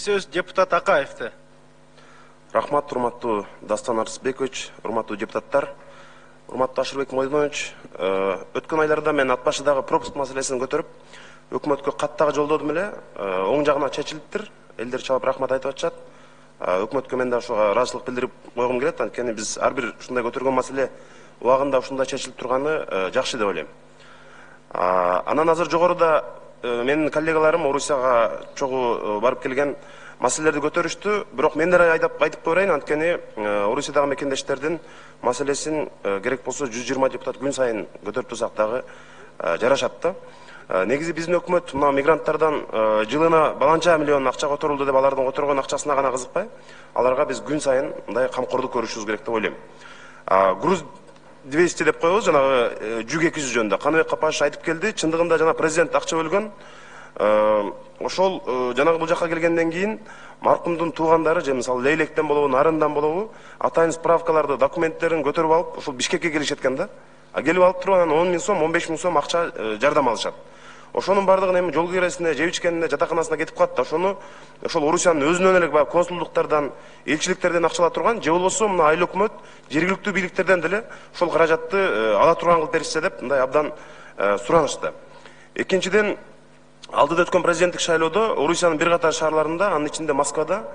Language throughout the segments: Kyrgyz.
сөз депутат Акаевте. Рахмат, урматтуу Дастан Арсбекович, урматтуу депутаттар, урматтуу Ашырбек Мойдонович. Өткөн айларда мен ат башыдагы пропуск маселесин көтөрүп, өкмөткө каттагы жолдодум эле. Оң жагына чечилиптир. Элдер чалып рахмат айтып атышат. Өкмөткө мен да ошого ыраазычылык билдирип койгум келет. Анткени биз ар бир ушундай көтөргөн маселе убагында ушундай чечилип турганы жакшы деп ойлойм. Анан азыр жогоруда менин коллегаларым Орусияга чогуу барып келген маселелерди көтөрүштү. Бирок мен деле айтып коеюн, анткени Орусиядагы мекендештердин маселесин керек болсо 120 депутат күн сайын көтөрүп турсак дагы жарашат да. Негизи биздин өкмөт мына мигранттардан жылына баланча миллион акча которулду деп алардын которгон акчасына гана кызыкпай, аларга биз күн сайын мындай камкордук көрүшүбүз керек деп ойлойм. Груз 200 деп коебуз, жанагы жүк 200 жөнүндө Каныбек Капашев айтып келди. Чындыгында жана президент акча бөлгөн. Ошол жанагы бул жакка келгенден кийин маркумдун туугандары же мисалы Лейлектен болобу, Нарындан болобу атайын справкаларды, документтерин көтөрүп алып, ошол Бишкекке келишет экен да. Келип алып туруп анан 10 000 сом, 15 000 сом акча жардам алышат. Ошонун бардыгын эми жол киресине, жеп ичкенине, жатаканасына кетип калат да. Ошону ошол Орусиянын өзүнөн эле баягы консулдуктардан, элчиликтерден акча ала турган, же болбосо мына айыл өкмөт жергиликтүү бийликтерден деле ошол каражатты ала турган кылып беришсе деп мындай абдан суранышты. Экинчиден, алдыда өткөн президенттик шайлоодо Орусиянын бир катар шаарларында, анын ичинде Москвада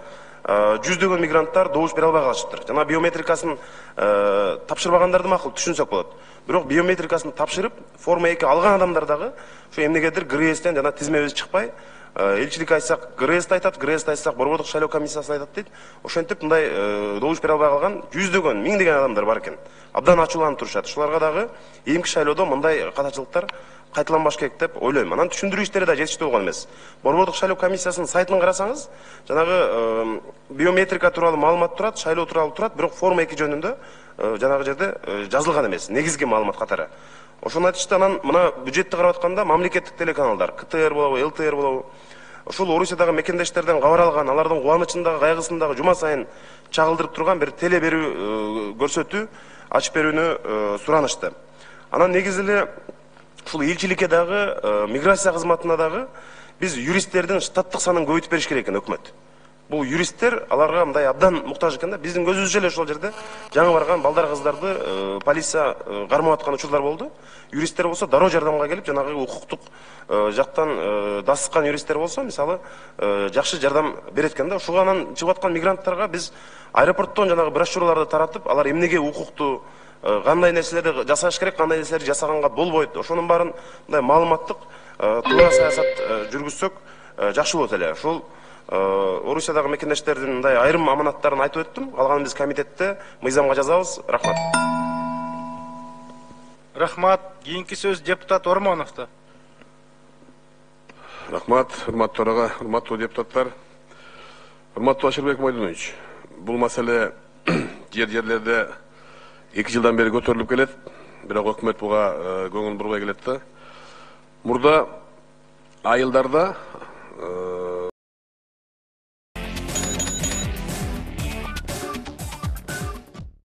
жүздөгөн мигранттар добуш бере албай калышыптыр. Жана биометрикасын тапшырбагандарды макул түшүнсөк болот. Бирок биометрикасын тапшырып, форма 2 алган адамдар дагы ошо эмнегедир ГРСтен жана тизмебиз чыкпай, элчилик айтсак ГРСти айтат, ГРСти айтсак борбордук шайлоо комиссиясы айтат дейт. Ошентип мындай добуш бере албай калган жүздөгөн, миңдеген адамдар бар экен. Абдан ачууланып турушат. Ошолорго дагы ийинки шайлоодо мындай катачылыктар кайталанбаш керек деп ойлойм. Анан түшүндүрүү иштери да жетиштүү болгон эмес. Борбордук шайлоо комиссиясынын сайтын карасаңыз, жанагы биометрика тууралуу маалымат турат, шайлоо тууралуу турат, бирок форма 2 жөнүндө жанагы жерде жазылган эмес, негизги маалымат катары. Ошону айтышты. Анан мына бюджетти карап атканда мамлекеттик телеканалдар, КТР болобу, ЛТР болобу, ошол Орусиядагы мекендештерден кабар алган, алардын кубанычындагы, кайгысындагы жума сайын чагылдырып турган бир теле берүү көрсөтүү ачып берүүнү суранышты. Анан негизи эле ушул элчиликке дагы, миграция кызматына дагы биз юристтердин штаттык санын көбөйтүп бериш керек экен өкмөт. Бул юристтер аларга мындай абдан муктаж экен да. Биздин көзүбүзчө эле ошол жерде жаңы барган балдар кыздарды полиция кармап аткан учурлар болду. Юристтер болсо дароо жардамга келип, жанагы укуктук жактан дасыккан юристтер болсо, мисалы, жакшы жардам берет экен да. Ушуга анан чыгып аткан мигранттарга биз аэропорттон жанагы брошюраларды таратып, алар эмнеге укуктуу, кандай нерселерди жасаш керек, кандай нерселерди жасаганга болбойт, ошонун баарын мындай маалыматтык туура саясат жүргүзсөк жакшы болот эле. Ошол Орусиядагы мекендештердин мындай айрым аманаттарын айтып өттүм. Калганын биз комитетте мыйзамга жазабыз. Рахмат. Рахмат. Кийинки сөз депутат Ормоновто. Рахмат, урматтуу төрага, урматтуу депутаттар. Урматтуу Ашырбек Мойдонович, бул маселе жерлерде 2 жылдан бери көтөрүлүп келет, бирок өкмөт буга көңүл бурбай келет да. Мурда айылдарда